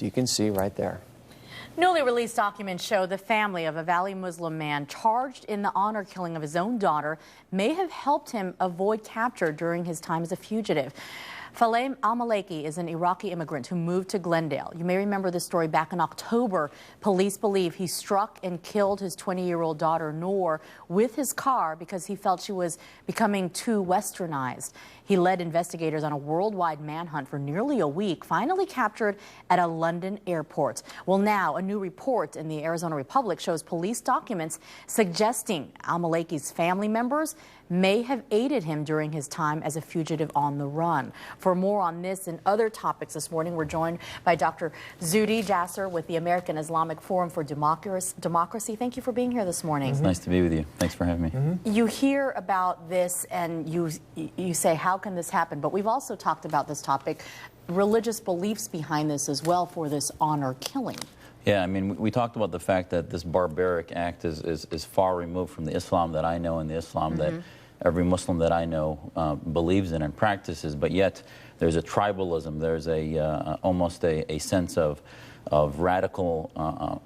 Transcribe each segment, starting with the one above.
You can see right there. Newly released documents show the family of a Valley Muslim man charged in the honor killing of his own daughter may have helped him avoid capture during his time as a fugitive. Faleh al-Maleki is an Iraqi immigrant who moved to Glendale. You may remember this story back in October. Police believe he struck and killed his 20-year-old daughter, Noor, with his car because he felt she was becoming too westernized. He led investigators on a worldwide manhunt for nearly a week, finally captured at a London airport. Well, now a new report in the Arizona Republic shows police documents suggesting al-Maleki's family members may have aided him during his time as a fugitive on the run. For more on this and other topics this morning, we're joined by Dr. Zuhdi Jasser with the American Islamic Forum for Democracy. Thank you for being here this morning. It's nice to be with you. Thanks for having me. You hear about this and you say, how can this happen? But we've also talked about this topic, religious beliefs behind this as well for this honor killing. Yeah, I mean, we talked about the fact that this barbaric act is far removed from the Islam that I know and the Islam that every Muslim that I know believes in and practices, but yet there's a tribalism, there's almost a sense of radical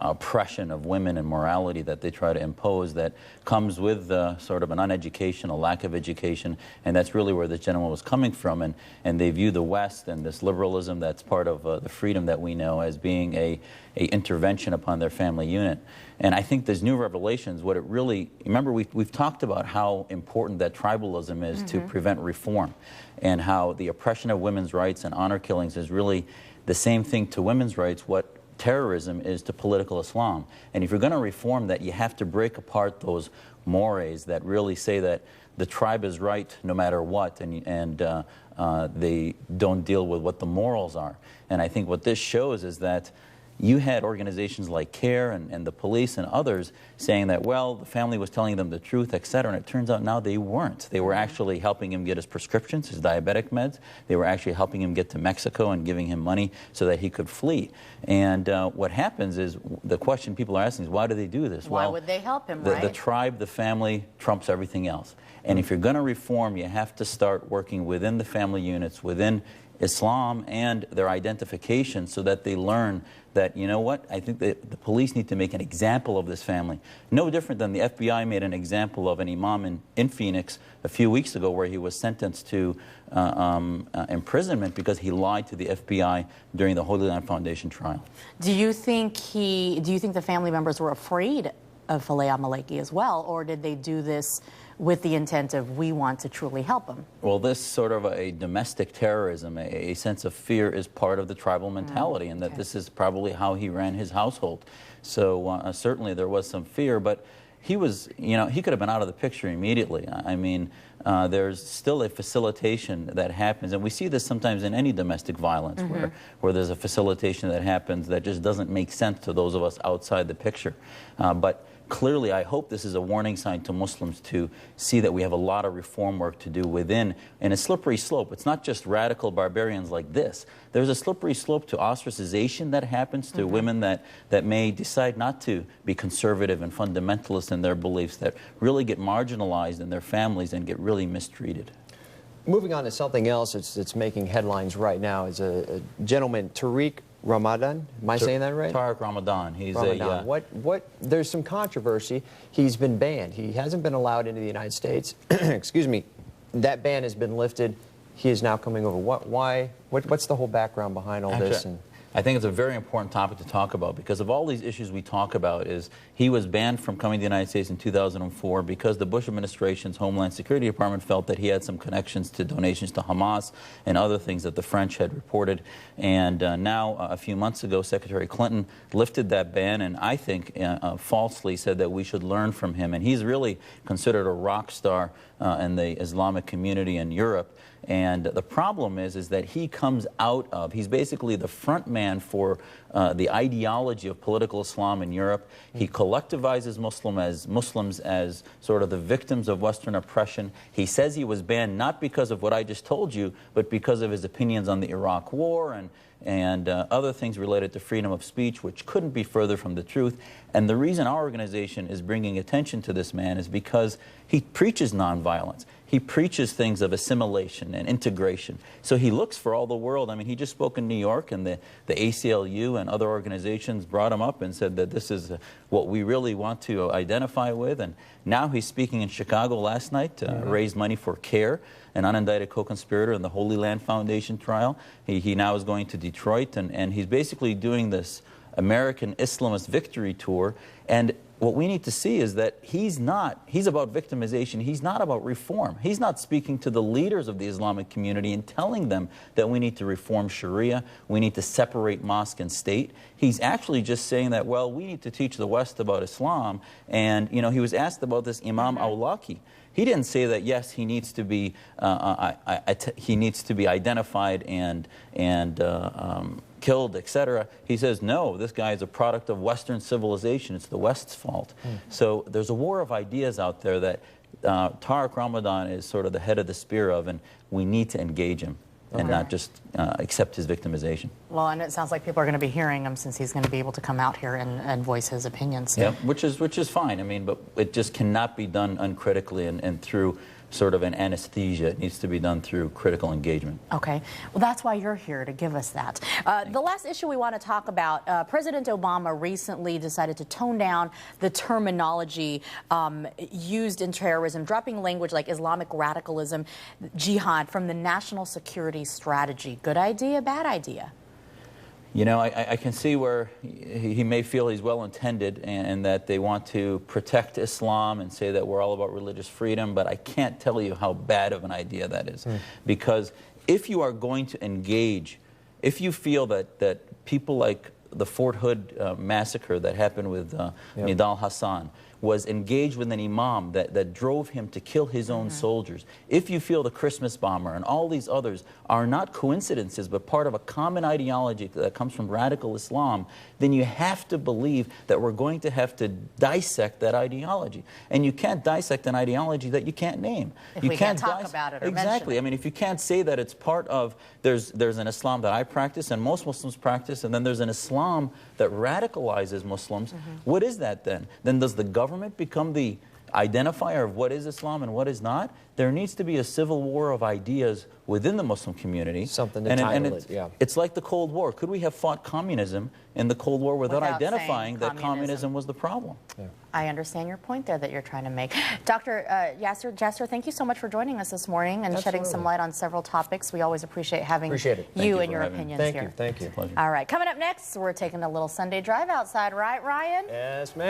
oppression of women and morality that they try to impose that comes with sort of an uneducation, a lack of education, and that's really where this gentleman was coming from, and they view the West and this liberalism that's part of the freedom that we know as being a intervention upon their family unit. And I think there's new revelations, what it really, remember we've talked about how important that tribalism is to prevent reform, and how the oppression of women's rights and honor killings is really the same thing to women's rights what terrorism is to political Islam. And if you're going to reform that, you have to break apart those mores that really say that the tribe is right no matter what, and they don't deal with what the morals are. And I think what this shows is that you had organizations like CARE and the police and others saying that, well, the family was telling them the truth, etc., and it turns out now they weren't. They were actually helping him get his prescriptions, his diabetic meds. They were actually helping him get to Mexico and giving him money so that he could flee. And what happens is, the question people are asking is, why do they do this? Why would they help him, right? The tribe, the family, trumps everything else. And if you're going to reform, you have to start working within the family units, within Islam and their identification, so that they learn that, you know what, I think that the police need to make an example of this family. No different than the FBI made an example of an imam in Phoenix a few weeks ago, where he was sentenced to imprisonment because he lied to the FBI during the Holy Land Foundation trial. Do you think the family members were afraid of Faleh al-Maleki as well, or did they do this with the intent of, we want to truly help him? Well, this sort of a domestic terrorism, a sense of fear, is part of the tribal mentality, and that this is probably how he ran his household. So certainly there was some fear, but he was, you know, he could have been out of the picture immediately. I mean, there's still a facilitation that happens, and we see this sometimes in any domestic violence, where there's a facilitation that happens that just doesn't make sense to those of us outside the picture. But clearly, I hope this is a warning sign to Muslims to see that we have a lot of reform work to do within, and a slippery slope. It's not just radical barbarians like this. There's a slippery slope to ostracization that happens to women that may decide not to be conservative and fundamentalist in their beliefs, that really get marginalized in their families and get really mistreated. Moving on to something else that's making headlines right now is a gentleman, Tariq Ramadan. Am I saying that right? Tariq Ramadan. He's there's some controversy. He's been banned. He hasn't been allowed into the United States. Excuse me. That ban has been lifted. He is now coming over. What's the whole background behind all this? I think it's a very important topic to talk about, because of all these issues we talk about, is he was banned from coming to the United States in 2004 because the Bush administration's Homeland Security Department felt that he had some connections to donations to Hamas and other things that the French had reported. And now, a few months ago, Secretary Clinton lifted that ban, and I think falsely said that we should learn from him. And he's really considered a rock star in the Islamic community in Europe. And the problem is that he comes out of, he's basically the front man for the ideology of political Islam in Europe. He collectivizes Muslims as sort of the victims of Western oppression. He says he was banned not because of what I just told you, but because of his opinions on the Iraq War and other things related to freedom of speech, which couldn't be further from the truth. And the reason our organization is bringing attention to this man is because he preaches nonviolence. he preaches things of assimilation and integration. So he looks for all the world. I mean, he just spoke in New York, and the ACLU and other organizations brought him up and said that this is what we really want to identify with. And now he's speaking in Chicago last night to raise money for CARE, an unindicted co-conspirator in the Holy Land Foundation trial. He now is going to Detroit, and he's basically doing this American Islamist victory tour. And what we need to see is that he's about victimization. He's not about reform. He's not speaking to the leaders of the Islamic community and telling them that we need to reform Sharia, we need to separate mosque and state. He's actually just saying that, well, we need to teach the West about Islam. And, you know, he was asked about this Imam Awlaki. He didn't say that, yes, he needs to be identified and killed, etc. He says, no, this guy is a product of Western civilization. It's the West's fault. So there's a war of ideas out there that Tariq Ramadan is sort of the head of the spear of, and we need to engage him and not just accept his victimization. Well, and it sounds like people are going to be hearing him, since he's going to be able to come out here and voice his opinions. Yeah, which is fine. I mean, but it just cannot be done uncritically and through sort of an anesthesia. It needs to be done through critical engagement. Okay. Well, that's why you're here, to give us that. The last issue we want to talk about, President Obama recently decided to tone down the terminology used in terrorism, dropping language like Islamic radicalism, jihad from the national security strategy. Good idea, bad idea? You know, I can see where he may feel he's well-intended and that they want to protect Islam and say that we're all about religious freedom, but I can't tell you how bad of an idea that is. Because if you are going to engage, if you feel that people like the Fort Hood massacre that happened with Nidal Hassan was engaged with an imam that drove him to kill his own soldiers. If you feel the Christmas bomber and all these others are not coincidences but part of a common ideology that comes from radical Islam, then you have to believe that we're going to have to dissect that ideology. And you can't dissect an ideology that you can't name. If you we can't talk about it or exactly. mention it. I mean, if you can't say that it's part of, there's an Islam that I practice and most Muslims practice, and then there's an Islam that radicalizes Muslims, what is that then? Then does the government become the identifier of what is Islam and what is not? There needs to be a civil war of ideas within the Muslim community. Something to title it, yeah. It's like the Cold War. Could we have fought communism in the Cold War without identifying that communism was the problem? Yeah. I understand your point there that you're trying to make. Dr. Jasser, thank you so much for joining us this morning and shedding some light on several topics. We always appreciate having you and your opinions here. Thank you. All right, coming up next, we're taking a little Sunday drive outside, right, Ryan? Yes, ma'am.